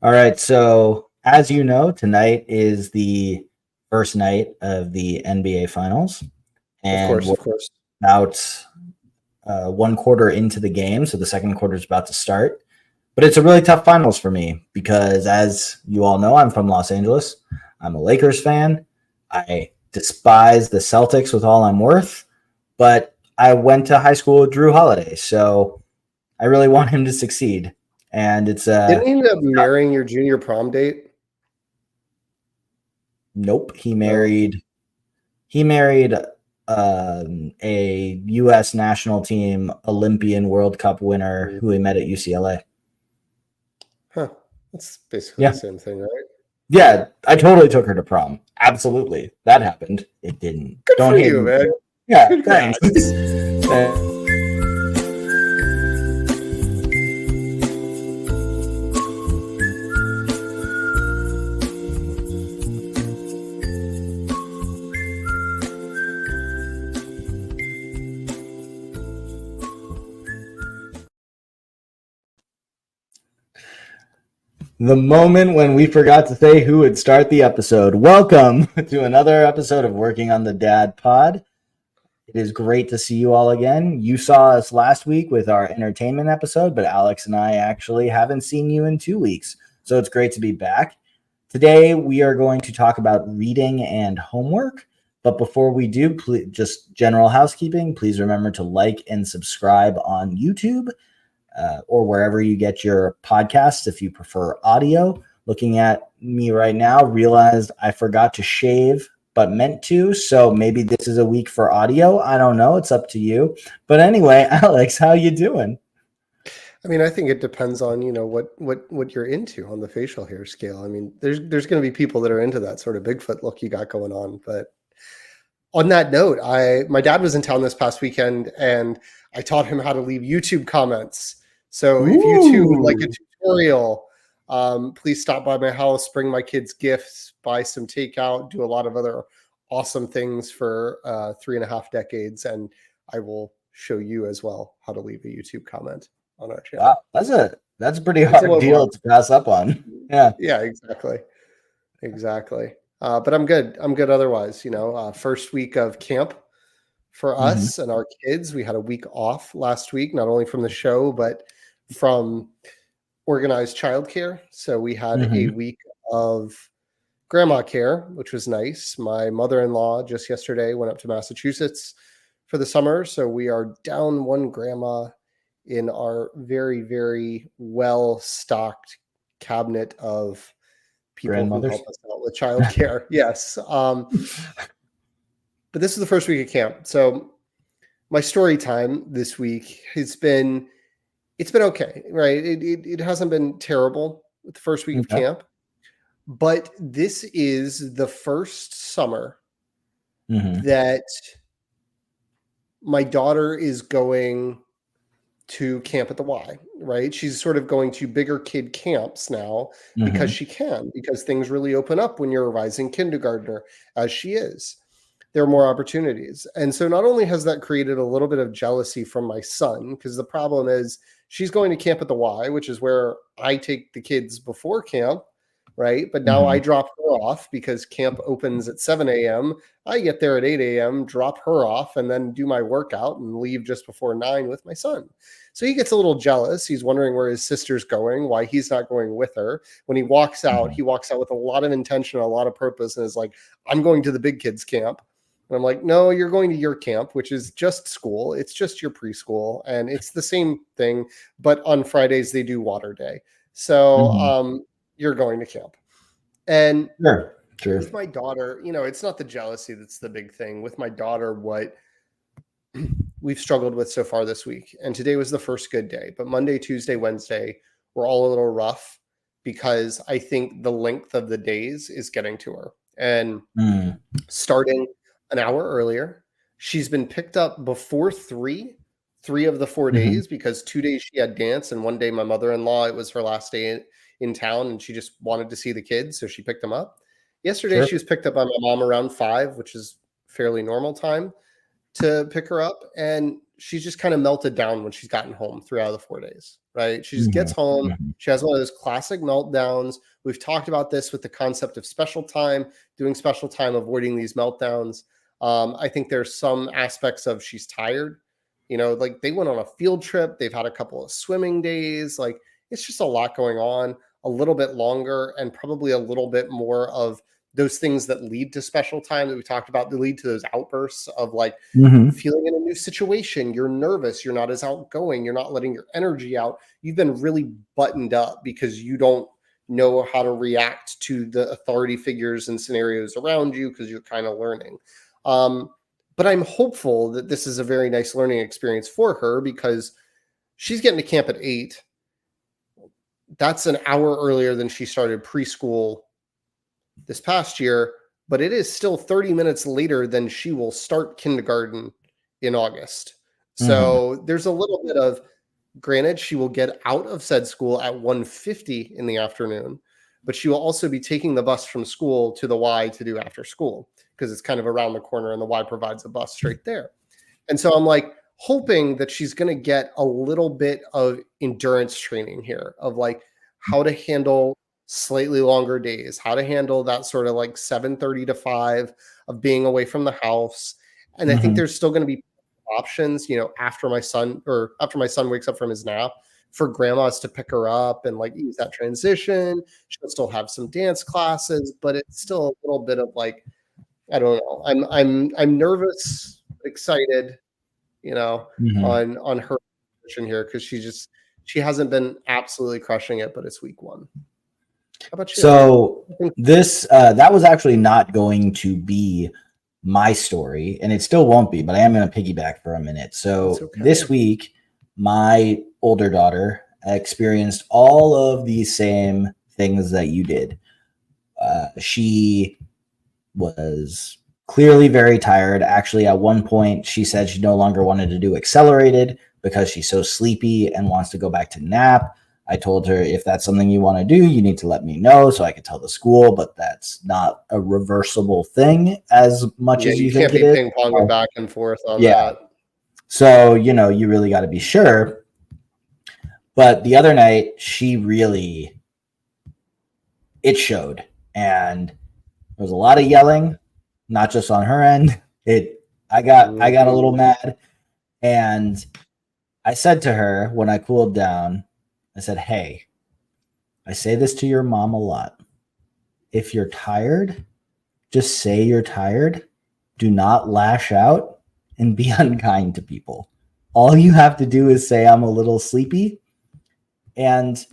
All right. So, as you know, tonight is the first night of the NBA Finals, Of and course, we're of course. about one quarter into the game. So, the second quarter is about to start. But it's a really tough finals for me because, as you all know, I'm from Los Angeles. I'm a Lakers fan. I despise the Celtics with all I'm worth, but I went to high school with Drew Holiday. So, I really want him to succeed. And it's Didn't he end up marrying your junior prom date? nope. He No. married a U.S. national team Olympian World Cup winner who he met at UCLA. Huh. That's basically the Yeah. same thing, right? Yeah, I totally took her to prom. Absolutely. That happened. It didn't. Good Don't for hate you, me. man. Yeah, thanks. Congrats. The moment when we forgot to say who would start the episode. Welcome to another episode of Working on the Dad Pod. It is great to see you all again. You saw us last week with our entertainment episode, but Alex and I actually haven't seen you in 2 weeks. So it's great to be back. Today, we are going to talk about reading and homework. But before we do, please, just general housekeeping, please remember to like and subscribe on YouTube or wherever you get your podcasts if you prefer audio. Looking at me right now, realized I forgot to shave but meant to. So maybe this is a week for audio. I don't know. It's up to you. But anyway, Alex, how you doing? I mean, I think it depends on, what you're into on the facial hair scale. I mean, there's going to be people that are into that sort of Bigfoot look you got going on. But on that note, my dad was in town this past weekend and I taught him how to leave YouTube comments. So if you too would like a Ooh. tutorial, please stop by my house, bring my kids gifts, buy some takeout, do a lot of other awesome things for 3.5 decades, and I will show you as well how to leave a YouTube comment on our Wow, channel. that's a pretty It's a hard little deal more. to pass up on. Yeah. Yeah, exactly. But I'm good. I'm good otherwise. First week of camp for Mm-hmm. us and our kids. We had a week off last week, not only from the show, but from organized childcare. So we had a Mm-hmm. week of grandma care, which was nice. My mother-in-law just yesterday went up to Massachusetts for the summer. So we are down one grandma in our very, very well stocked cabinet of people who Grandmothers. help us out with childcare. Yes. But this is the first week of camp. So my story time this week it's been okay, right? It hasn't been terrible with the first week of Okay. camp, but this is the first summer Mm-hmm. that my daughter is going to camp at the Y, right? She's sort of going to bigger kid camps now because Mm-hmm. she can, because things really open up when you're a rising kindergartner, as she is. There are more opportunities. And so not only has that created a little bit of jealousy from my son, because the problem is she's going to camp at the Y, which is where I take the kids before camp, right? But now Mm-hmm. I drop her off because camp opens at 7 a.m. I get there at 8 a.m., drop her off, and then do my workout and leave just before 9 with my son. So he gets a little jealous. He's wondering where his sister's going, why he's not going with her. When Mm-hmm. he walks out with a lot of intention, a lot of purpose, and is like, I'm going to the big kids camp. And I'm like, no, you're going to your camp, which is just school. It's just your preschool. And it's the same thing. But on Fridays, they do water day. So Mm-hmm. you're going to camp. And Sure. Sure. with my daughter, it's not the jealousy that's the big thing. With my daughter, what we've struggled with so far this week, and today was the first good day, but Monday, Tuesday, Wednesday were all a little rough because I think the length of the days is getting to her. And Mm. starting an hour earlier, she's been picked up before three of the 4 days, because 2 days she had dance, and one day my mother-in-law, it was her last day in town, and she just wanted to see the kids, so she picked them up. Yesterday, Sure. she was picked up by my mom around 5, which is fairly normal time to pick her up. And she's just kind of melted down when she's gotten home 3 out of the 4 days, right? She just gets home. She has one of those classic meltdowns. We've talked about this with the concept of special time, doing special time, avoiding these meltdowns. I think there's some aspects of she's tired, like they went on a field trip. They've had a couple of swimming days. Like it's just a lot going on, a little bit longer, and probably a little bit more of those things that lead to special time that we talked about, that lead to those outbursts of like feeling in a new situation. You're nervous. You're not as outgoing. You're not letting your energy out. You've been really buttoned up because you don't know how to react to the authority figures and scenarios around you because you're kind of learning. But I'm hopeful that this is a very nice learning experience for her because she's getting to camp at 8. That's an hour earlier than she started preschool this past year, but it is still 30 minutes later than she will start kindergarten in August. So there's a little bit of, granted, she will get out of said school at 1:50 in the afternoon, but she will also be taking the bus from school to the Y to do after school because it's kind of around the corner and the Y provides a bus straight there. And so I'm like hoping that she's going to get a little bit of endurance training here of like how to handle slightly longer days, how to handle that sort of like 7:30 to 5 of being away from the house. And I think there's still going to be options, after my son wakes up from his nap, for grandmas to pick her up and like ease that transition. She'll still have some dance classes, but it's still a little bit of like, I don't know. I'm nervous, excited, on her position here because she hasn't been absolutely crushing it, but it's week 1. How about you? So this that was actually not going to be my story, and it still won't be, but I am going to piggyback for a minute. So this week, my older daughter experienced all of the same things that you did. She was clearly very tired. Actually, at one point, she said she no longer wanted to do accelerated because she's so sleepy and wants to go back to nap. I told her, if that's something you want to do, you need to let me know so I could tell the school, but that's not a reversible thing as much as you think it is. You can't be ping-ponging back and forth on that. So, you really got to be sure. But the other night, it showed. And there was a lot of yelling, not just on her end. I got a little mad. And I said to her when I cooled down, I said, hey, I say this to your mom a lot. If you're tired, just say you're tired. Do not lash out and be unkind to people. All you have to do is say, I'm a little sleepy, and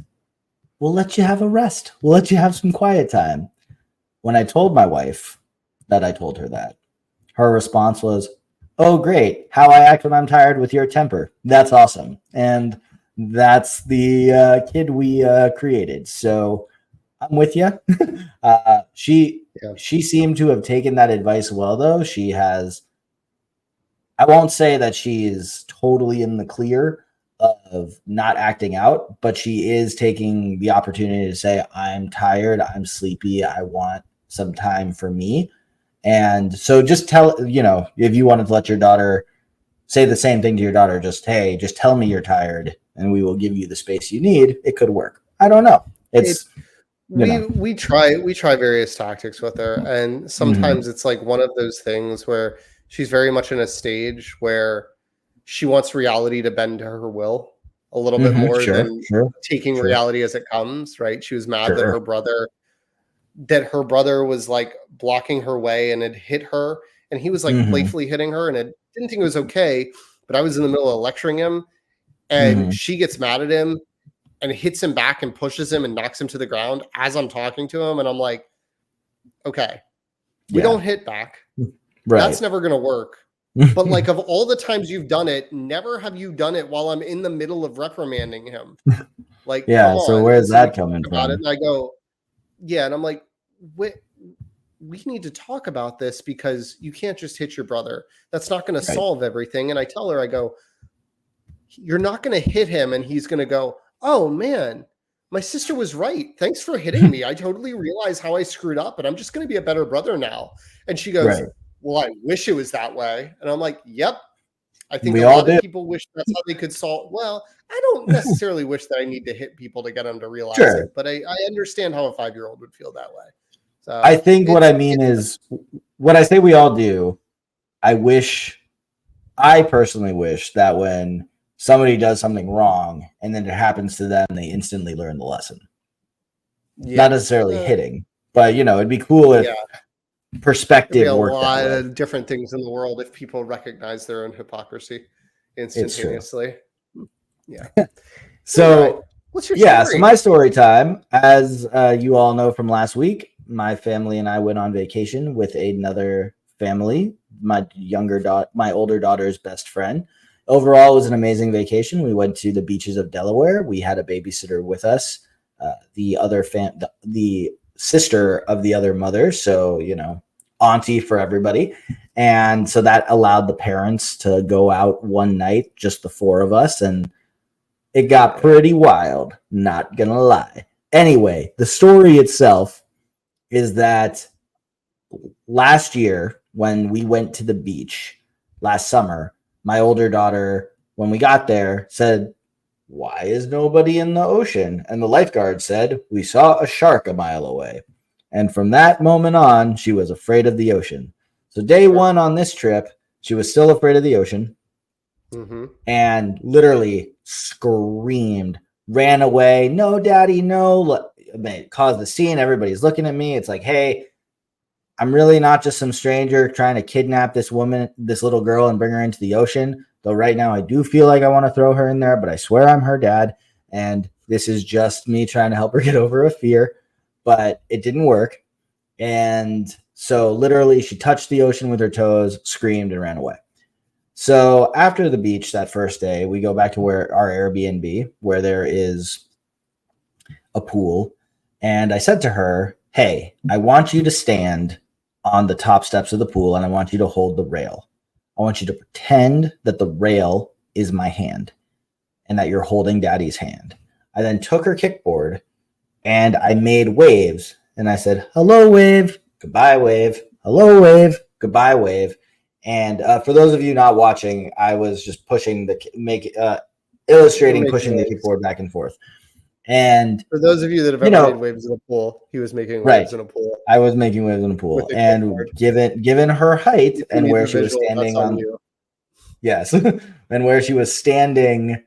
we'll let you have a rest. We'll let you have some quiet time. When I told my wife that I told her that, her response was, oh, great. How I act when I'm tired with your temper. That's awesome. And that's the kid we created. So I'm with you. She seemed to have taken that advice well, though. She has, I won't say that she is totally in the clear of not acting out, but she is taking the opportunity to say, I'm tired, I'm sleepy, I want some time for me. And so just tell, if you wanted to let your daughter say the same thing to your daughter, just tell me you're tired and we will give you the space you need. It could work. I don't know. We try various tactics with her, and sometimes it's like one of those things where she's very much in a stage where she wants reality to bend to her will a little bit more than taking reality as it comes, right? She was mad that her brother was like blocking her way and had hit her, and he was like playfully hitting her, and it didn't think it was okay, but I was in the middle of lecturing him, and she gets mad at him and hits him back and pushes him and knocks him to the ground as I'm talking to him. And I'm like, okay, we don't hit back. Right. That's never going to work. But like, of all the times you've done it, never have you done it while I'm in the middle of reprimanding him. Like, so where's that coming from? And I go, and I'm like, we need to talk about this because you can't just hit your brother. That's not going to solve everything. And I tell her, I go, you're not going to hit him. And he's going to go, oh man, my sister was right. Thanks for hitting me. I totally realize how I screwed up, and I'm just going to be a better brother now. And she goes, well, I wish it was that way. And I'm like, yep, I think We a all lot of do. people wish that's how they could solve. Well, I don't necessarily wish that I need to hit people to get them to realize Sure. it, but I understand how a 5-year-old would feel that way. So I think what I mean is what I say we all do. I personally wish that when somebody does something wrong and then it happens to them, they instantly learn the lesson. Not necessarily hitting, but it'd be cool if perspective there'd be a worked lot that way. of different things in the world if people recognize their own hypocrisy instantaneously. Yeah. So anyway, what's your yeah, story? so my story time, as you all know from last week, my family and I went on vacation with another family, my older daughter's best friend. Overall, it was an amazing vacation. We went to the beaches of Delaware. We had a babysitter with us, the sister of the other mother, so auntie for everybody. And so that allowed the parents to go out one night, just the four of us, and it got pretty wild, not gonna lie. Anyway, the story itself is that last year when we went to the beach last summer, my older daughter, when we got there, said, "Why is nobody in the ocean?" And the lifeguard said, "We saw a shark a mile away." And from that moment on, she was afraid of the ocean. So day one on this trip, she was still afraid of the ocean. And literally screamed, ran away. "No, daddy, no." It caused the scene. Everybody's looking at me. It's like, hey, I'm really not just some stranger trying to kidnap this woman, this little girl, and bring her into the ocean. Though right now I do feel like I want to throw her in there, but I swear I'm her dad. And this is just me trying to help her get over a fear. But it didn't work. And so literally she touched the ocean with her toes, screamed, and ran away. So after the beach that first day, we go back to where our Airbnb, where there is a pool. And I said to her, "Hey, I want you to stand on the top steps of the pool and I want you to hold the rail. I want you to pretend that the rail is my hand and that you're holding daddy's hand." I then took her kickboard and I made waves. And I said, "Hello, wave. Goodbye, wave. Hello, wave. Goodbye, wave." And for those of you not watching, I was just pushing illustrating pushing the kickboard back and forth. And for those of you that have ever made waves in a pool, he was making waves in a pool. I was making waves in a pool, and given her height and where she was standing on yes, and where she was standing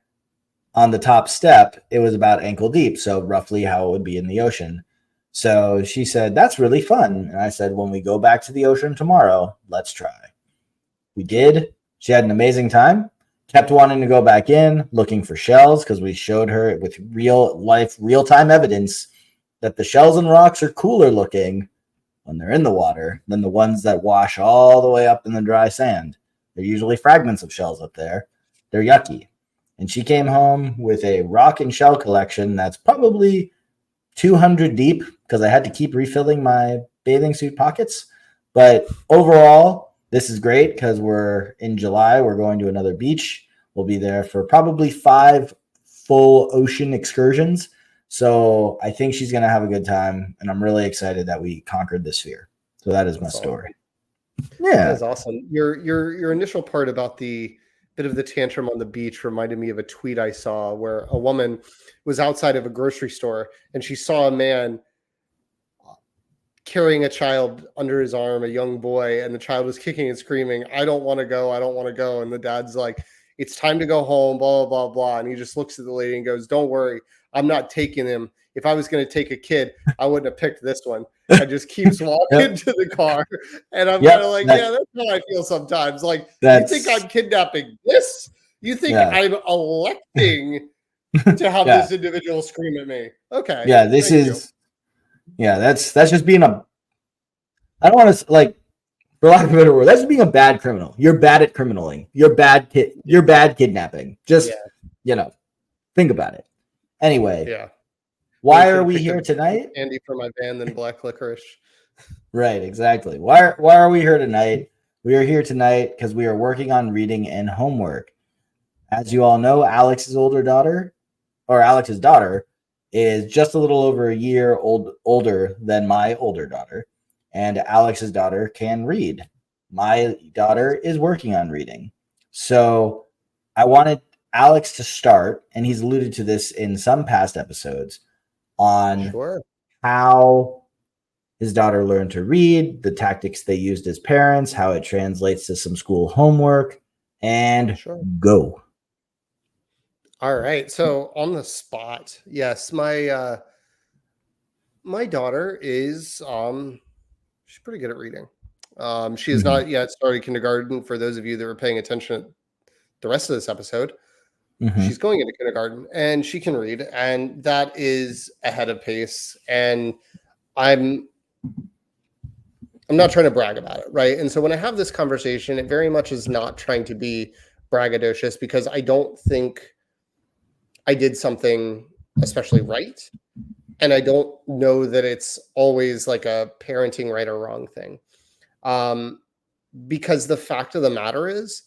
on the top step, it was about ankle deep, so roughly how it would be in the ocean. So she said, "That's really fun." And I said, "When we go back to the ocean tomorrow, let's try." We did. She had an amazing time. Kept wanting to go back in, looking for shells, because we showed her with real-time evidence that the shells and rocks are cooler looking when they're in the water than the ones that wash all the way up in the dry sand. They're usually fragments of shells up there. They're yucky. And she came home with a rock and shell collection that's probably 200 deep, because I had to keep refilling my bathing suit pockets. But overall, this is great because we're in July. We're going to another beach. We'll be there for probably 5 full ocean excursions. So I think she's going to have a good time. And I'm really excited that we conquered this fear. So that is my story. Yeah. That's awesome. Your initial part about the bit of the tantrum on the beach reminded me of a tweet I saw where a woman was outside of a grocery store and she saw a man carrying a child under his arm, a young boy, and the child was kicking and screaming, "I don't want to go, I don't want to go." And the dad's like, "It's time to go home, blah, blah, blah, blah." And he just looks at the lady and goes, "Don't worry, I'm not taking him. If I was going to take a kid, I wouldn't have picked this one." And just keeps walking to the car. And I'm kind of like, yeah, that's how I feel sometimes. Like, you think I'm kidnapping this? You think I'm electing to have this individual scream at me? Okay. Yeah, this is... Yeah, that's just being a... I don't want to, like, for lack of a better word, that's being a bad criminal. You're bad at criminaling. You're bad kidnapping. Just, think about it. Anyway, why are we here tonight? Candy for my van than black licorice. Right, exactly. Why are we here tonight? We are here tonight because we are working on reading and homework. As you all know, Alex's daughter, is just a little over a year older than my older daughter, and Alex's daughter can read. My daughter is working on reading. So I wanted Alex to start, and he's alluded to this in some past episodes, on Sure. how his daughter learned to read, the tactics they used as parents, how it translates to some school homework, and Sure. go. All right. So on the spot, yes, my daughter is she's pretty good at reading. She has Mhm. not yet started kindergarten. For those of you that were paying attention the rest of this episode, she's Mhm. going into kindergarten and she can read, and that is ahead of pace. And I'm not trying to brag about it, right? And so when I have this conversation, it very much is not trying to be braggadocious, because I don't think I did something especially right. And I don't know that it's always like a parenting right or wrong thing. Um, because the fact of the matter is,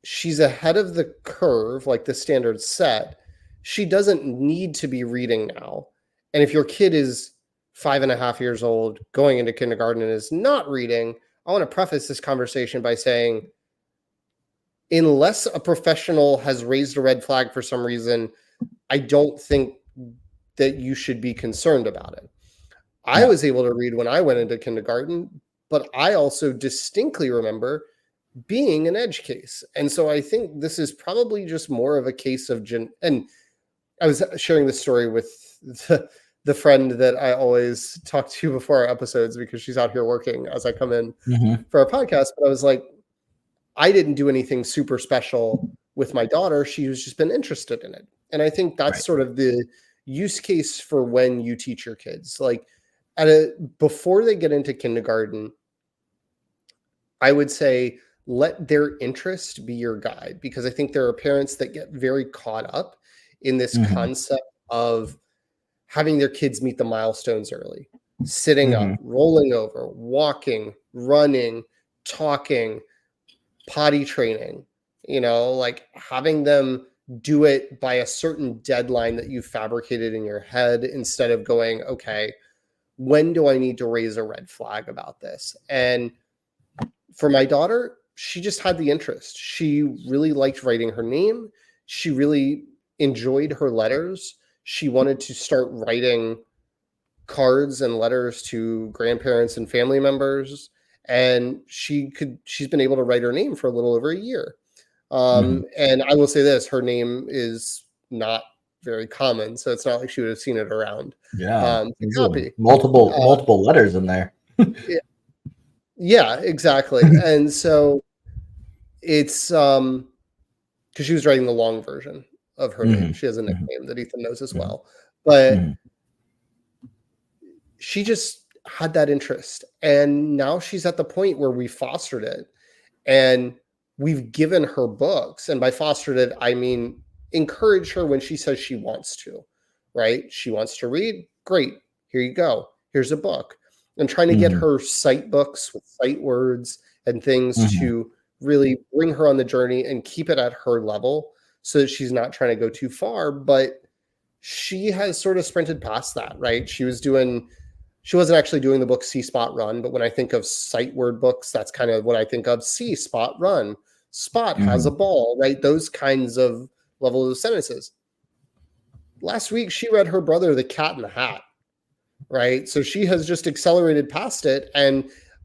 she's ahead of the curve, like the standard set. She doesn't need to be reading now. And if your kid is 5.5 years old, going into kindergarten, and is not reading, I want to preface this conversation by saying, unless a professional has raised a red flag for some reason, I don't think that you should be concerned about it. I No. was able to read when I went into kindergarten, but I also distinctly remember being an edge case. And so I think this is probably just more of a case of and I was sharing this story with the friend that I always talk to before our episodes, because she's out here working as I come in Mhm. for our podcast. But I was like, I didn't do anything super special with my daughter. She was just been interested in it. And I think that's Right. sort of the use case for when you teach your kids. Like before they get into kindergarten, I would say let their interest be your guide, because I think there are parents that get very caught up in this Mhm. concept of having their kids meet the milestones early, sitting up, Mhm. rolling over, walking, running, talking, potty training, like having them do it by a certain deadline that you fabricated in your head, instead of going, okay, when do I need to raise a red flag about this? And for my daughter, she just had the interest. She really liked writing her name. She really enjoyed her letters. She wanted to start writing cards and letters to grandparents and family members. And she's been able to write her name for a little over a year. Mhm. And I will say this, her name is not very common, so it's not like she would have seen it around Yeah. to There's copy. Uh, multiple letters in there. yeah, exactly. And so it's because she was writing the long version of her name. Mhm. She has a Mhm. nickname that Ethan knows as Mhm. well. But Mhm. she just had that interest. And now she's at the point where we fostered it, and we've given her books. And by fostered it, I mean encourage her when she says she wants to, right? She wants to read. Great. Here you go. Here's a book. And trying to get Mhm. her sight books with sight words and things Mhm. to really bring her on the journey and keep it at her level, so that she's not trying to go too far. But she has sort of sprinted past that, right? She wasn't actually doing the book See Spot Run, but when I think of sight word books, that's kind of what I think of. See Spot Run. Spot has a Mhm. ball, right? Those kinds of levels of sentences. Last week, she read her brother The Cat in the Hat, right? So she has just accelerated past it,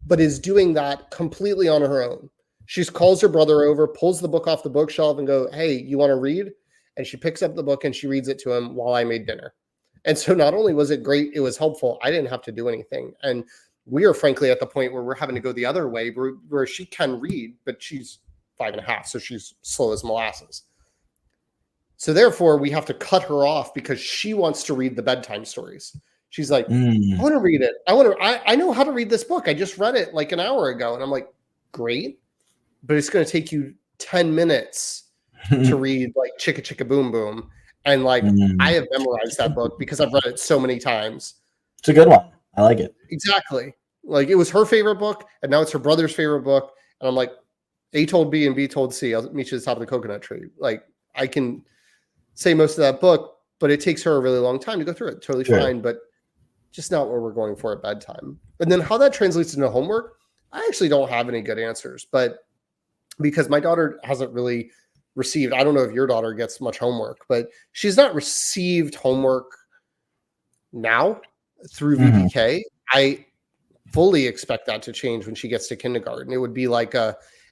but is doing that completely on her own. She calls her brother over, pulls the book off the bookshelf and go, "Hey, you want to read?" And she picks up the book and she reads it to him while I made dinner. And so not only was it great, it was helpful. I didn't have to do anything. And we are frankly at the point where we're having to go the other way, where she can read, but she's 5.5, so she's slow as molasses. So therefore, we have to cut her off because she wants to read the bedtime stories. She's like, I Mm. want to read it. I know how to read this book. I just read it like an hour ago. And I'm like, great, but it's going to take you 10 minutes to read like Chicka Chicka Boom Boom. And like, I Mm. have memorized that book because I've read it so many times. It's a good one. I like it. Exactly. Like it was her favorite book, and now it's her brother's favorite book. And I'm like, A told B and B told C. I'll meet you at the top of the coconut tree. Like I can say most of that book, but it takes her a really long time to go through it. Totally Sure. fine, but just not where we're going for at bedtime. And then how that translates into homework, I actually don't have any good answers. But because my daughter hasn't really received, I don't know if your daughter gets much homework, but she's not received homework now through Mhm. VPK. I fully expect that to change when she gets to kindergarten. It would be like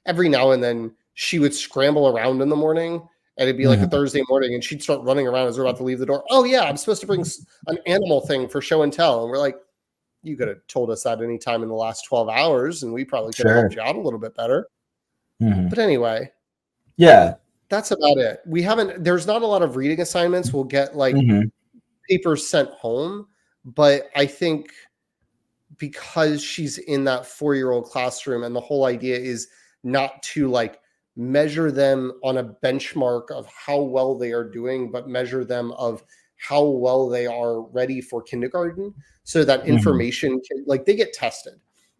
every now and then she would scramble around in the morning, and it'd be like a Mhm. Thursday morning, and she'd start running around as we're about to leave the door. Oh yeah, I'm supposed to bring an animal thing for show and tell, and we're like, you could have told us that any time in the last 12 hours, and we probably could have helped Sure. you out a little bit better. Mhm. But anyway, Yeah. that's about it. We haven't. There's not a lot of reading assignments. We'll get like Mhm. papers sent home, but I think because she's in that 4-year-old classroom, and the whole idea is not to like measure them on a benchmark of how well they are doing, but measure them of how well they are ready for kindergarten, so that Mhm. information can, like, they get tested,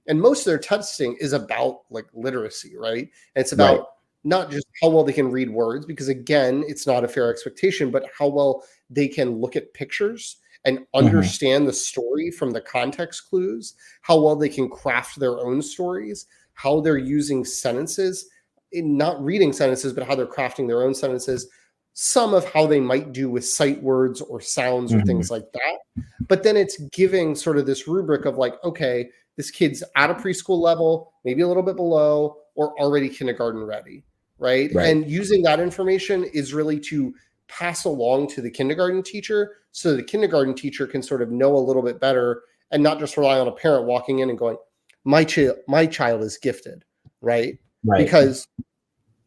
and most of their testing is about like literacy, right? And it's Right. about not just how well they can read words, because again, it's not a fair expectation, but how well they can look at pictures and Mhm. understand the story from the context clues, how well they can craft their own stories, how they're using sentences, in not reading sentences, but how they're crafting their own sentences, some of how they might do with sight words or sounds or Mhm. things like that. But then it's giving sort of this rubric of like, okay, this kid's at a preschool level, maybe a little bit below, or already kindergarten ready, right? Right. And using that information is really to pass along to the kindergarten teacher, so the kindergarten teacher can sort of know a little bit better and not just rely on a parent walking in and going, my child is gifted, right? Right. Because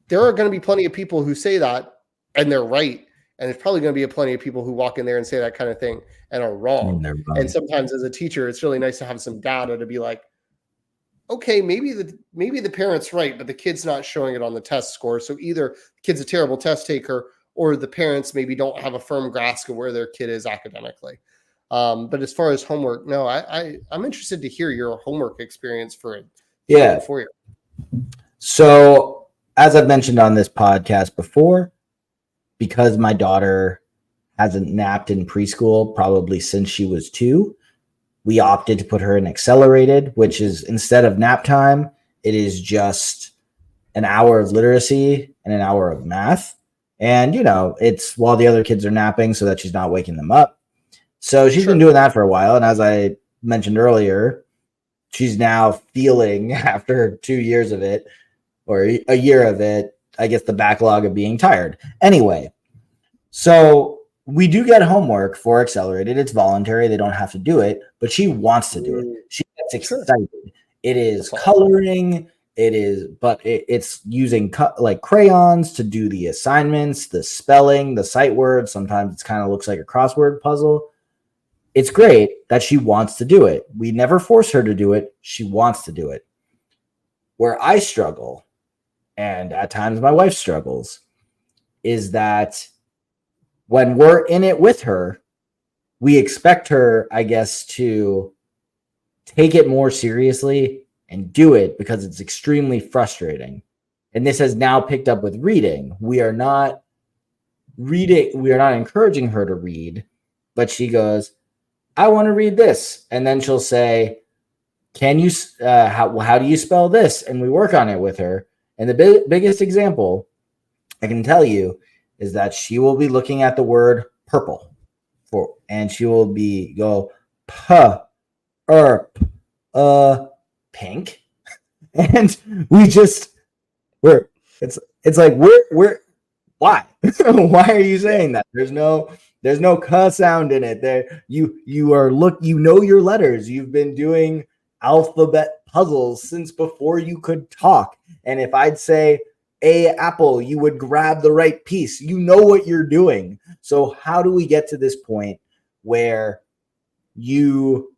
there are going to be plenty of people who say that and they're right, and there's probably going to be plenty of people who walk in there and say that kind of thing and are wrong. And they're And wrong. sometimes as a teacher, it's really nice to have some data to be like, okay, maybe the parent's right, but the kid's not showing it on the test score. So either the kid's a terrible test taker, or the parents maybe don't have a firm grasp of where their kid is academically. But as far as homework, no, I'm interested to hear your homework experience for a 3 and Yeah. 4 year. So, as I've mentioned on this podcast before, because my daughter hasn't napped in preschool probably since she was 2, we opted to put her in accelerated, which is instead of nap time, it is just an hour of literacy and an hour of math. And, it's while the other kids are napping so that she's not waking them up. So she's been Sure. doing that for a while. And as I mentioned earlier, she's now feeling after 2 years of it, or a year of it, I guess the backlog of being tired. Anyway, so we do get homework for accelerated. It's voluntary. They don't have to do it, but she wants to do it. She gets Sure. excited. It is That's awesome. coloring. It's using like crayons to do the assignments, the spelling, the sight words. Sometimes it kind of looks like a crossword puzzle. It's great that she wants to do it. We never force her to do it. She wants to do it. Where I struggle, and at times my wife struggles, is that when we're in it with her, we expect her, I guess, to take it more seriously and do it because it's extremely frustrating. And this has now picked up with reading. We are not encouraging her to read, but she goes, I want to read this. And then she'll say, can you, how do you spell this? And we work on it with her. And the biggest example I can tell you is that she will be looking at the word purple and she will go erp pink. And we're it's like we're why? Why are you saying that? There's no cuh sound in it. There you are your letters. You've been doing alphabet puzzles since before you could talk. And if I'd say a apple, you would grab the right piece. You know what you're doing. So how do we get to this point where you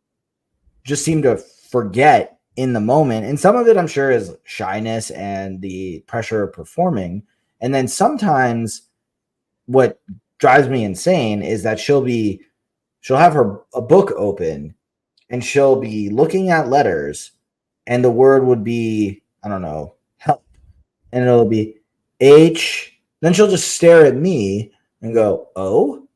just seem to forget in the moment? And some of it I'm sure is shyness and the pressure of performing. And then sometimes what drives me insane is that she'll have a book open and she'll be looking at letters and the word would be, I don't know, help. And it'll be H. Then she'll just stare at me and go, O,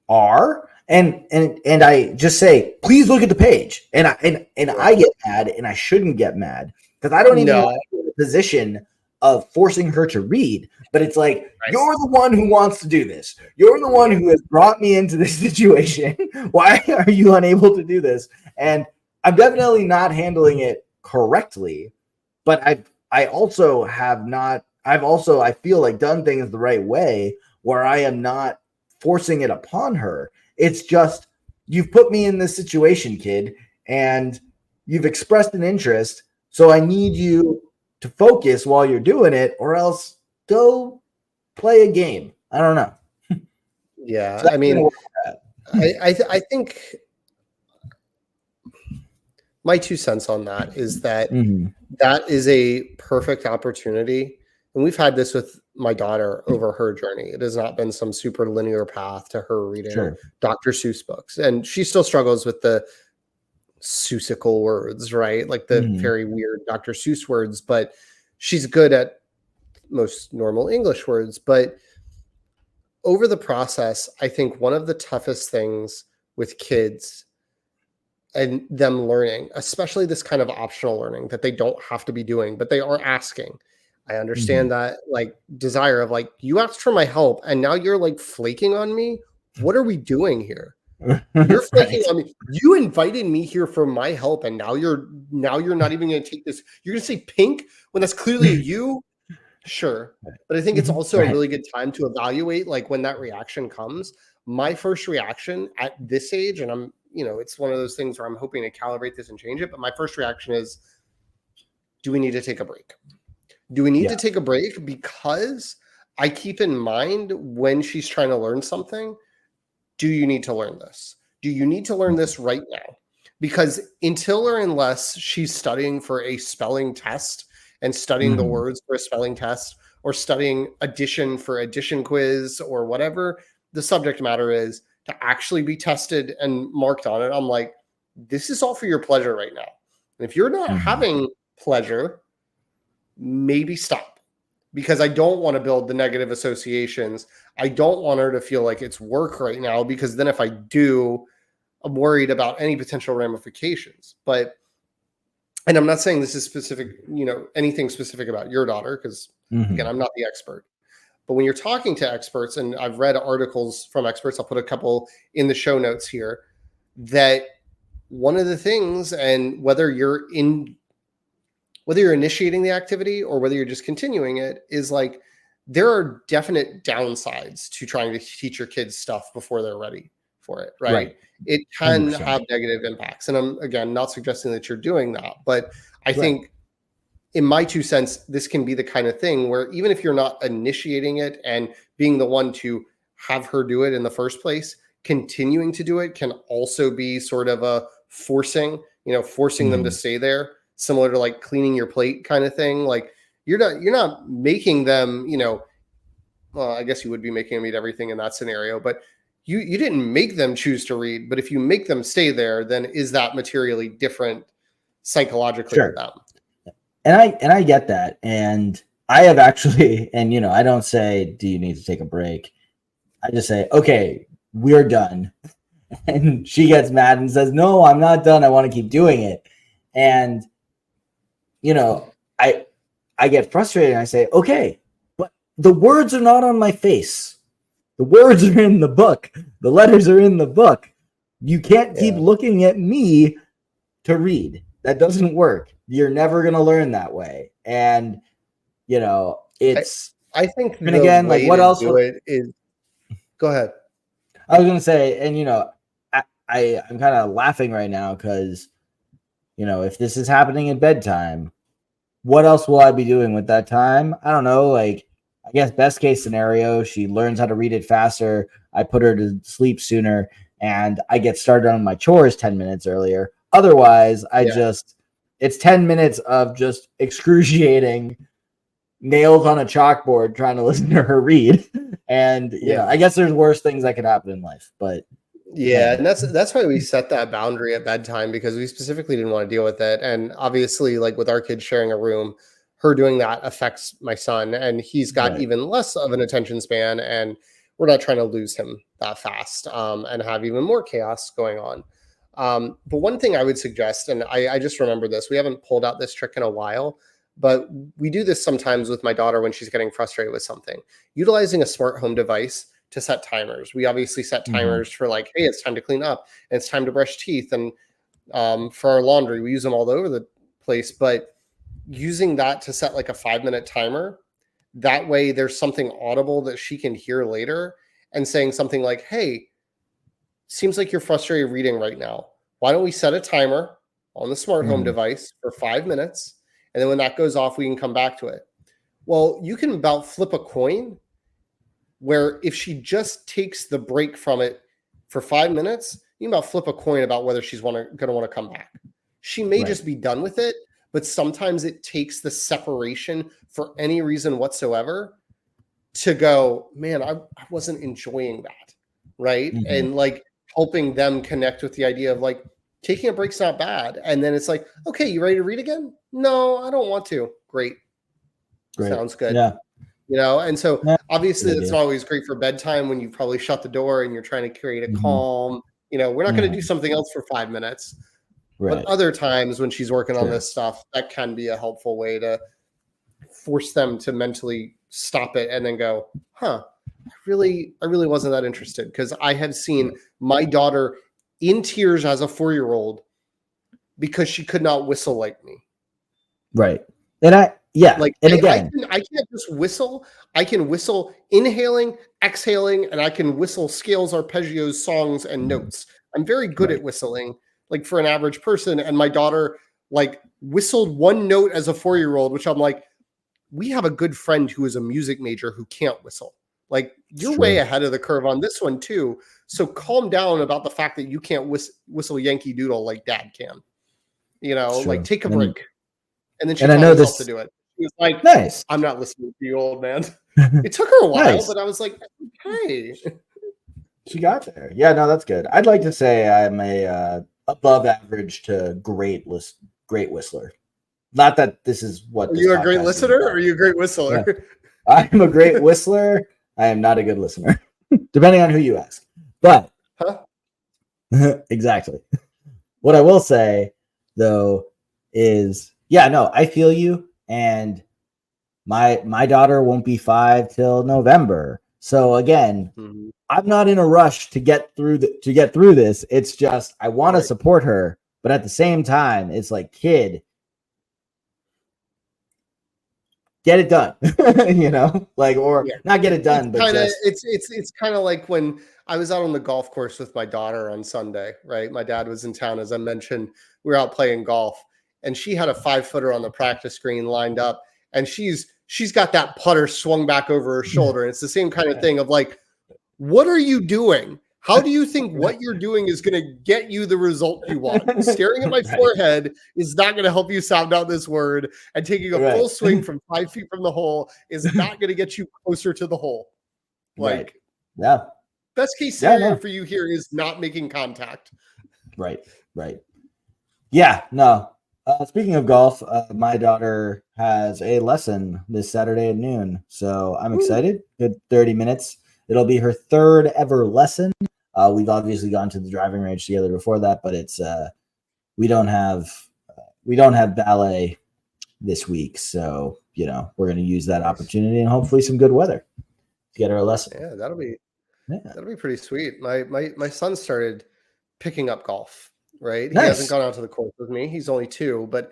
R. And I just say, please look at the page. And I get mad, and I shouldn't get mad because I don't even want No, to be in a position of forcing her to read, but it's like, Right. you're the one who wants to do this. You're the one who has brought me into this situation. Why are you unable to do this? And I'm definitely not handling it correctly, but I feel like done things the right way where I am not forcing it upon her. It's just, you've put me in this situation, kid, and you've expressed an interest. So I need you to focus while you're doing it, or else go play a game. I don't know. Yeah. So I mean, I think my 2 cents on that is that that is a perfect opportunity. And we've had this with my daughter over her journey. It has not been some super linear path to her reading Dr. Seuss books. And she still struggles with the Seussical words, right? Like the very weird Dr. Seuss words, but she's good at most normal English words. But over the process, I think one of the toughest things with kids and them learning, especially this kind of optional learning that they don't have to be doing, but they are asking. I understand that like desire of like, you asked for my help and now you're like flaking on me. What are we doing here? You're flaking on me. You invited me here for my help, and now you're not even going to take this. You're going to say pink when that's clearly you. Sure, but I think it's also a really good time to evaluate, like when that reaction comes. My first reaction at this age, and I'm, it's one of those things where I'm hoping to calibrate this and change it. But my first reaction is, do we need to take a break? Do we need to take a break? Because I keep in mind when she's trying to learn something. Do you need to learn this? Do you need to learn this right now? Because until or unless she's studying for a spelling test and studying the words for a spelling test, or studying addition for addition quiz or whatever the subject matter is to actually be tested and marked on it, I'm like, this is all for your pleasure right now. And if you're not having pleasure, maybe stop. Because I don't want to build the negative associations. I don't want her to feel like it's work right now, because then if I do, I'm worried about any potential ramifications. And I'm not saying this is specific, anything specific about your daughter, because again, I'm not the expert. But when you're talking to experts, and I've read articles from experts, I'll put a couple in the show notes here, that one of the things, and whether you're initiating the activity or whether you're just continuing it, is like, there are definite downsides to trying to teach your kids stuff before they're ready for it, right? It can 100%. have negative impacts. And I'm, again, not suggesting that you're doing that, but I think in my 2 cents, this can be the kind of thing where even if you're not initiating it and being the one to have her do it in the first place, continuing to do it can also be sort of a forcing them to stay there. Similar to like cleaning your plate kind of thing. Like you're not making them, well, I guess you would be making them eat everything in that scenario, but you didn't make them choose to read. But if you make them stay there, then is that materially different psychologically to them? And I get that. And I have actually, and I don't say, do you need to take a break? I just say, okay, we're done. And she gets mad and says, no, I'm not done. I want to keep doing it. And I get frustrated and I say, okay, but the words are not on my face. The words are in the book. The letters are in the book. You can't keep looking at me to read. That doesn't work. You're never going to learn that way. And, it's, I think, and again, like what else? Go ahead. I was going to say, and, I'm kind of laughing right now because, if this is happening at bedtime, what else will I be doing with that time? I don't know. Like, I guess best case scenario, she learns how to read it faster. I put her to sleep sooner and I get started on my chores 10 minutes earlier. Otherwise, it's 10 minutes of just excruciating nails on a chalkboard trying to listen to her read. And, I guess there's worse things that could happen in life, but. Yeah, and that's why we set that boundary at bedtime, because we specifically didn't want to deal with it. And obviously, like with our kids sharing a room, her doing that affects my son, and he's got even less of an attention span, and we're not trying to lose him that fast and have even more chaos going on. But one thing I would suggest, and I just remember this, we haven't pulled out this trick in a while, but we do this sometimes with my daughter when she's getting frustrated with something, utilizing a smart home device to set timers. We obviously set timers for like, hey, it's time to clean up and it's time to brush teeth. And for our laundry, we use them all over the place. But using that to set like a 5-minute timer, that way there's something audible that she can hear later, and saying something like, hey, seems like you're frustrated reading right now. Why don't we set a timer on the smart home device for 5 minutes? And then when that goes off, we can come back to it. Well, you can about flip a coin where if she just takes the break from it for 5 minutes, you can about flip a coin about whether she's going to want to come back. She may just be done with it, but sometimes it takes the separation for any reason whatsoever to go, man, I wasn't enjoying that. Right. And like helping them connect with the idea of like taking a break's not bad. And then it's like, okay, you ready to read again? No, I don't want to. Great. Sounds good. Yeah. You know, and so obviously it's not always great for bedtime when you probably shut the door and you're trying to create a calm. You know, we're not going to do something else for 5 minutes. But other times when she's working on this stuff, that can be a helpful way to force them to mentally stop it and then go, I really wasn't that interested, because I have seen my daughter in tears as a 4-year-old because she could not whistle like me. Right. And I can't just whistle. I can whistle inhaling, exhaling, and I can whistle scales, arpeggios, songs, and notes. I'm very good at whistling, like for an average person. And my daughter like whistled one note as a 4-year-old, which I'm like, we have a good friend who is a music major who can't whistle. Like, you're way ahead of the curve on this one too. So calm down about the fact that you can't whistle Yankee Doodle like Dad can. You know, like take a break. And then she taught herself to do it. She was like, nice. I'm not listening to you, old man. It took her a while, but I was like, okay. She got there. Yeah, no, that's good. I'd like to say I'm a above average to great whistler. Not that this is what. Are you a great listener or are you a great whistler? Yeah. I'm a great whistler. I am not a good listener, depending on who you ask. But exactly. What I will say, though, is I feel you. And my daughter won't be 5 till November. So again, I'm not in a rush to get through this. It's just I want to support her, but at the same time, it's like, kid, get it done. You know, like, or not get it done, but it's kind of like when I was out on the golf course with my daughter on Sunday, right? My dad was in town, as I mentioned. We were out playing golf, and she had a 5-footer on the practice green lined up, and she's got that putter swung back over her shoulder. And it's the same kind of thing of like, what are you doing? How do you think what you're doing is going to get you the result you want? Staring at my forehead is not going to help you sound out this word, and taking a full swing from 5 feet from the hole is not going to get you closer to the hole. Like, best case scenario for you here is not making contact. Right. Yeah, no. Speaking of golf, my daughter has a lesson this Saturday at noon, so I'm excited. Good 30 minutes. It'll be her 3rd ever lesson. We've obviously gone to the driving range together before that, but it's we don't have ballet this week, so we're going to use that opportunity and hopefully some good weather to get her a lesson. Yeah, that'll be pretty sweet. My son started picking up golf. Right. Nice. He hasn't gone out to the course with me. He's only 2, but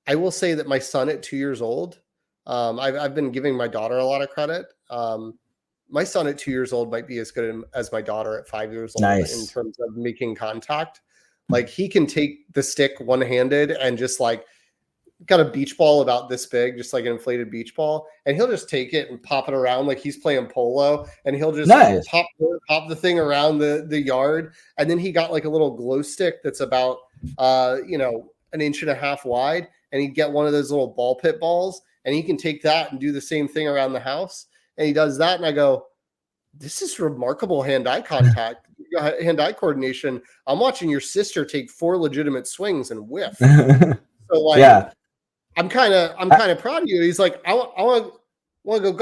I will say that my son at 2 years old, I've been giving my daughter a lot of credit. My son at 2 years old might be as good as my daughter at 5 years old in terms of making contact. Like, he can take the stick one-handed and just like got a beach ball about this big, just like an inflated beach ball, and he'll just take it and pop it around like he's playing polo, and he'll just pop the thing around the yard. And then he got like a little glow stick that's about 1.5 inches wide, and he'd get one of those little ball pit balls, and he can take that and do the same thing around the house. And he does that, and I go, this is remarkable hand-eye contact, hand-eye coordination. I'm watching your sister take 4 legitimate swings and whiff. So like, I'm kind of proud of you. He's like, I want to go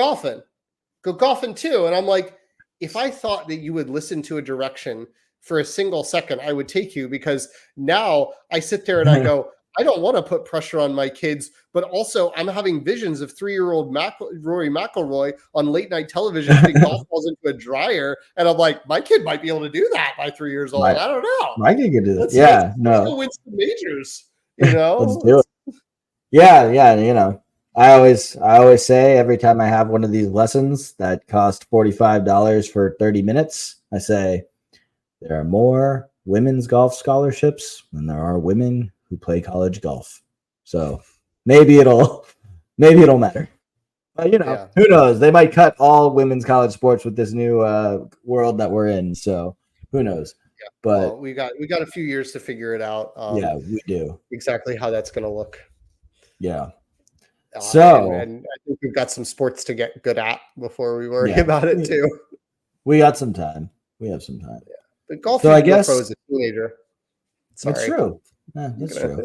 golfing too. And I'm like, if I thought that you would listen to a direction for a single second, I would take you, because now I sit there and I go, I don't want to put pressure on my kids, but also I'm having visions of 3-year-old Rory McIlroy on late night television hitting golf balls into a dryer, and I'm like, my kid might be able to do that by 3 years old. I don't know. My kid can do that. Let's go win some majors. Let's do it. Yeah. I always say every time I have one of these lessons that cost $45 for 30 minutes, I say there are more women's golf scholarships than there are women who play college golf. So maybe it'll matter. But who knows? They might cut all women's college sports with this new world that we're in. So who knows? Yeah. But we got a few years to figure it out. Yeah, we do. Exactly how that's going to look. Yeah. And I think we've got some sports to get good at before we worry about it too. We got some time. We have some time. Yeah. But golf, so I guess, pro as a teenager. Sorry. That's true. Yeah, that's true.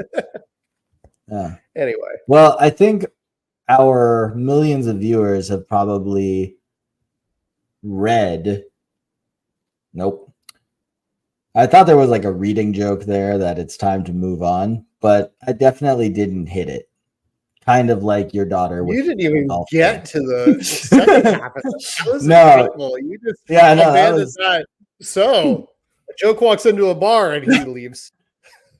Yeah. Anyway. Well, I think our millions of viewers have probably read. Nope. I thought there was like a reading joke there that it's time to move on, but I definitely didn't hit it. Kind of like your daughter. You didn't even get to the second half of it. That was incredible. You just abandoned that. So a joke walks into a bar and he leaves.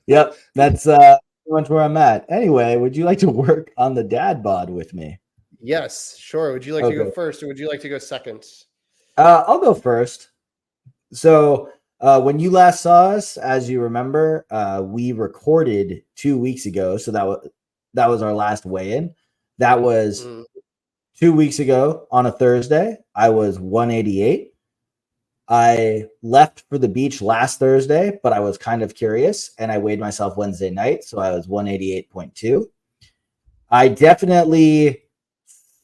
Yep, that's pretty much where I'm at. Anyway, would you like to work on the dad bod with me? Yes, sure. Would you like to go first, or would you like to go second? I'll go first. So when you last saw us, as you remember, we recorded 2 weeks ago. So that was our last weigh-in. That was 2 weeks ago on a Thursday. I was 188. I left for the beach last Thursday, but I was kind of curious, and I weighed myself Wednesday night, so I was 188.2. I definitely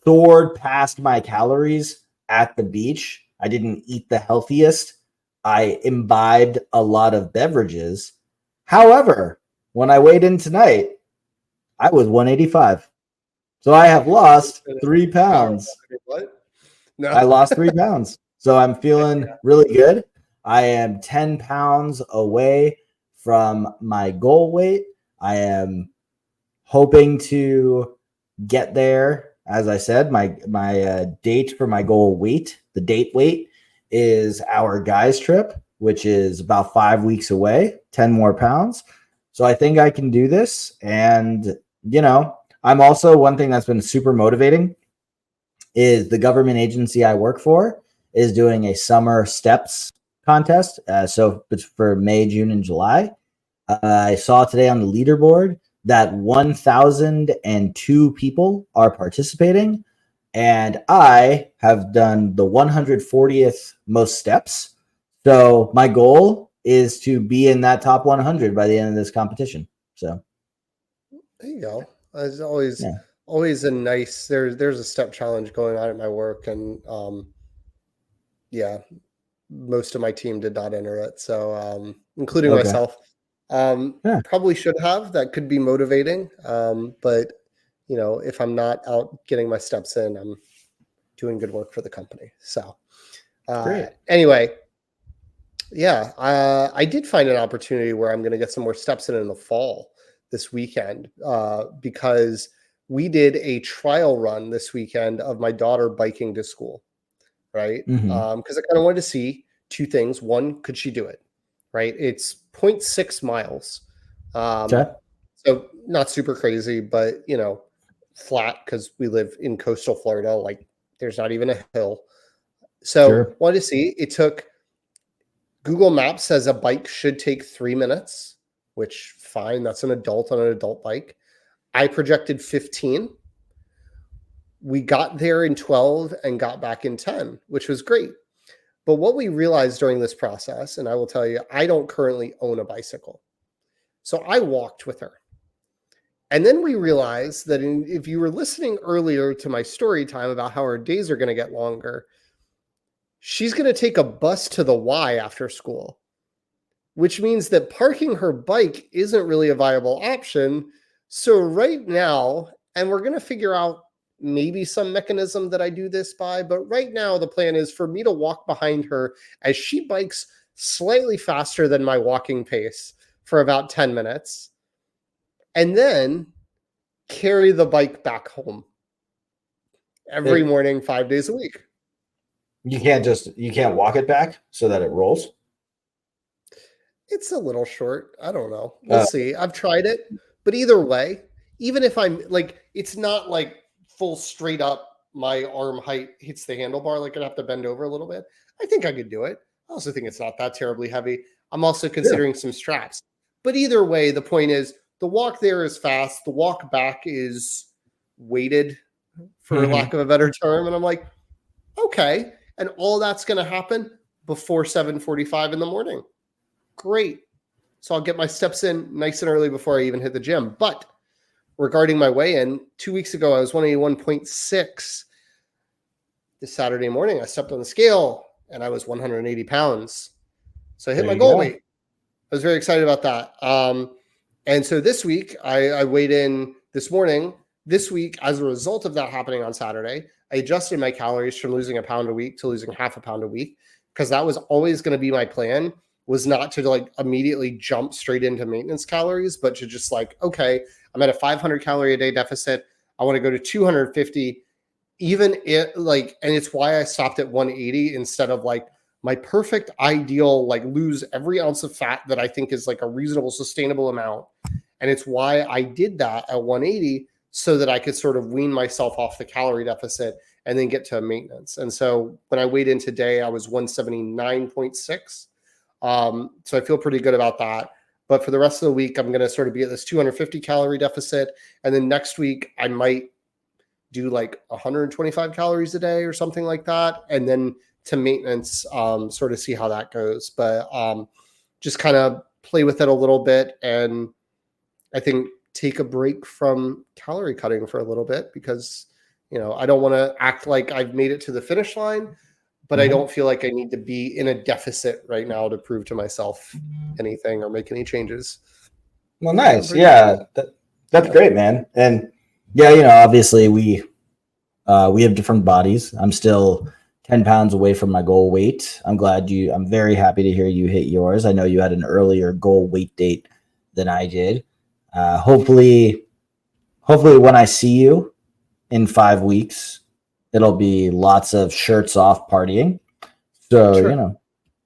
soared past my calories at the beach. I didn't eat the healthiest. I imbibed a lot of beverages. However, when I weighed in tonight, I was 185. So I have lost 3 pounds. What? No. I lost 3 pounds. So I'm feeling really good. I am 10 pounds away from my goal weight. I am hoping to get there. As I said, my date for my goal weight, the date weight, is our guys trip, which is about 5 weeks away, 10 more pounds. So I think I can do this. And, I'm also, one thing that's been super motivating is the government agency I work for is doing a summer steps contest. So it's for May, June, and July. I saw today on the leaderboard that 1,002 people are participating, and I have done the 140th most steps. So my goal is to be in that top 100 by the end of this competition. So there you go. It's always a nice. There's a step challenge going on at my work, and most of my team did not enter it, so including myself. Probably should have. That could be motivating, but if I'm not out getting my steps in, I'm doing good work for the company. So anyway, I did find an opportunity where I'm going to get some more steps in the fall this weekend, because we did a trial run this weekend of my daughter biking to school. Right. Because I kind of wanted to see 2 things. One, could she do it? Right. It's 0.6 miles. So not super crazy, but, flat, because we live in coastal Florida. Like, there's not even a hill. So wanted to see. It took, Google Maps says a bike should take 3 minutes, which fine. That's an adult on an adult bike. I projected 15. We got there in 12 and got back in 10, which was great. But what we realized during this process, and I will tell you, I don't currently own a bicycle. So I walked with her. And then we realized that if you were listening earlier to my story time about how her days are going to get longer, she's going to take a bus to the Y after school, which means that parking her bike isn't really a viable option. So right now, and we're going to figure out maybe some mechanism that I do this by, but right now the plan is for me to walk behind her as she bikes slightly faster than my walking pace for about 10 minutes. and then carry the bike back home every morning, 5 days a week. You can't walk it back so that it rolls? It's a little short. I don't know. We'll see. I've tried it, but either way, even if I'm like, it's not like full straight up, my arm height hits the handlebar, like I'd have to bend over a little bit. I think I could do it. I also think it's not that terribly heavy. I'm also considering some straps. But either way, the point is the walk there is fast. The walk back is weighted, for lack of a better term. And I'm like, okay. And all that's going to happen before 7:45 in the morning. Great. So I'll get my steps in nice and early before I even hit the gym. But regarding my weigh-in, 2 weeks ago, I was 181.6. This Saturday morning, I stepped on the scale and I was 180 pounds. So I hit my goal weight. I was very excited about that. And so this week, I weighed in this morning. This week, as a result of that happening on Saturday, I adjusted my calories from losing a pound a week to losing half a pound a week, because that was always going to be my plan, was not to like immediately jump straight into maintenance calories, but to just like, okay, I'm at a 500 calorie a day deficit. I want to go to 250, even it like, and it's why I stopped at 180 instead of like my perfect ideal, like lose every ounce of fat that I think is like a reasonable, sustainable amount. And it's why I did that at 180, so that I could sort of wean myself off the calorie deficit and then get to maintenance. And so when I weighed in today, I was 179.6. So I feel pretty good about that. But for the rest of the week, I'm going to sort of be at this 250 calorie deficit. And then next week, I might do like 125 calories a day or something like that. And then to maintenance, sort of see how that goes. But just kind of play with it a little bit. And I think take a break from calorie cutting for a little bit, because, you know, I don't want to act like I've made it to the finish line, but I don't feel like I need to be in a deficit right now to prove to myself anything or make any changes. Well, nice. Yeah. That's great, man. And yeah, you know, obviously we have different bodies. I'm still 10 pounds away from my goal weight. I'm very happy to hear you hit yours. I know you had an earlier goal weight date than I did. Hopefully when I see you in 5 weeks, it'll be lots of shirts off partying. So, sure. You know,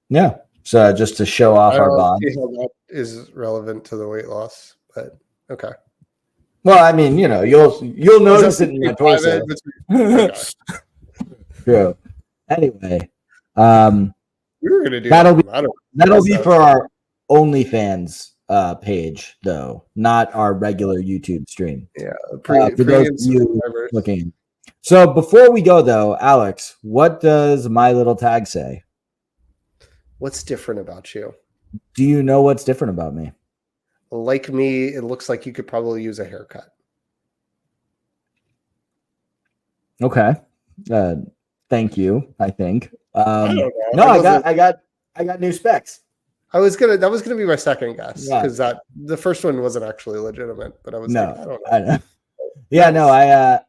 yeah. So just to show off our bond. See how that is relevant to the weight loss, but okay. Well, I mean, you know, you'll notice it in my torso. True. Anyway, we were gonna do that'll be for our OnlyFans page, though, not our regular YouTube stream. Yeah, for those of you looking. So before we go, though, Alex, what does my little tag say? What's different about you? Do you know what's different about me? Like me, it looks like you could probably use a haircut. Okay. Thank you. I think. I don't know. No, I got new specs. That was gonna be my second guess, because the first one wasn't actually legitimate, but I don't know. I know. Yeah, no,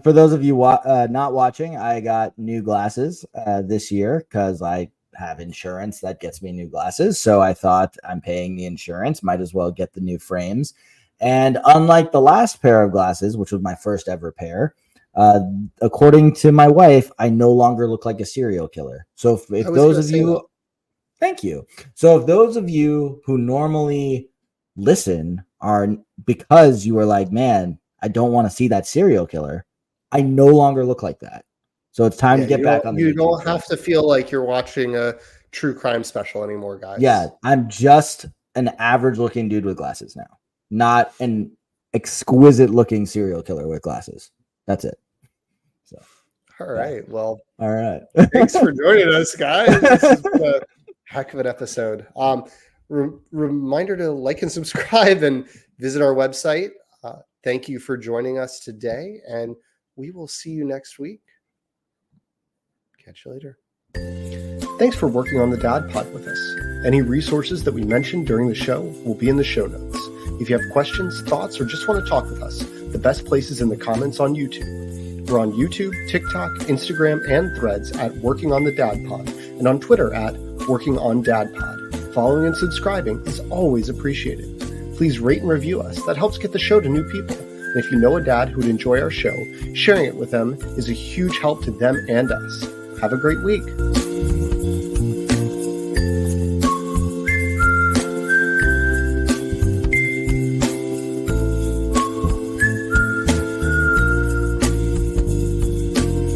for those of you not watching, I got new glasses this year because I have insurance that gets me new glasses. So I thought, I'm paying the insurance, might as well get the new frames. And unlike the last pair of glasses, which was my first ever pair, according to my wife, I no longer look like a serial killer. So if those of you, thank you. So if those of you who normally listen are, because you were like, man, I don't want to see that serial killer, I no longer look like that. So it's time to get back on the You don't have to feel like you're watching a true crime special anymore, guys. Yeah, I'm just an average looking dude with glasses now, not an exquisite looking serial killer with glasses. That's it. So, all right. Well, all right. Thanks for joining us, guys. This has been a heck of an episode. Reminder to like and subscribe and visit our website. Thank you for joining us today, and we will see you next week. Catch you later. Thanks for working on the Dad Pod with us. Any resources that we mentioned during the show will be in the show notes. If you have questions, thoughts, or just want to talk with us, the best place is in the comments on YouTube. We're on YouTube, TikTok, Instagram, and Threads at Working on the Dad Pod, and on Twitter at Working on Dad Pod. Following and subscribing is always appreciated. Please rate and review us. That helps get the show to new people. And if you know a dad who would enjoy our show, sharing it with them is a huge help to them and us. Have a great week.